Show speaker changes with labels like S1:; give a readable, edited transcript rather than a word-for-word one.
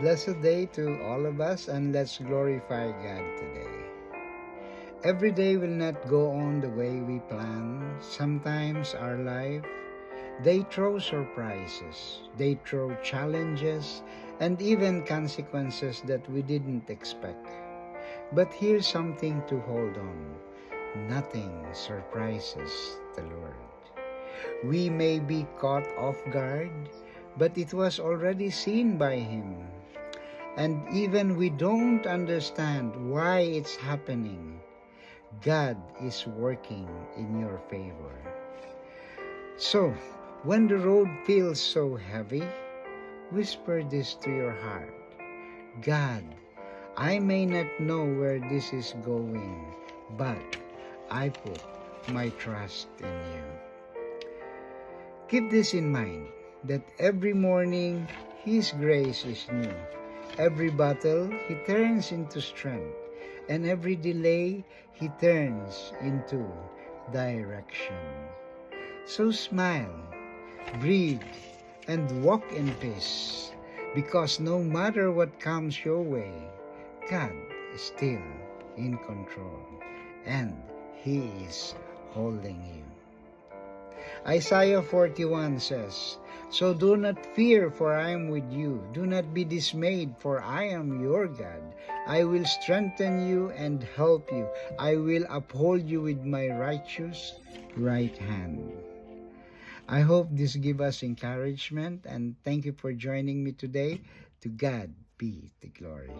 S1: Blessed day to all of us, and let's glorify God today. Every day will not go on the way we plan. Sometimes our life, they throw surprises, they throw challenges, and even consequences that we didn't expect. But here's something to hold on. Nothing surprises the Lord. We may be caught off guard, but it was already seen by Him. And even we don't understand why it's happening, God is working in your favor. So, when the road feels so heavy, whisper this to your heart. God, I may not know where this is going, but I put my trust in you. Keep this in mind, that every morning His grace is new. Every battle He turns into strength, and every delay He turns into direction. So smile, breathe, and walk in peace, because no matter what comes your way, God is still in control, and He is holding you. Isaiah 41 says, "So do not fear, for I am with you. Do not be dismayed, for I am your God. I will strengthen you and help you. I will uphold you with my righteous right hand." I hope this give us encouragement, and thank you for joining me today. To God be the glory.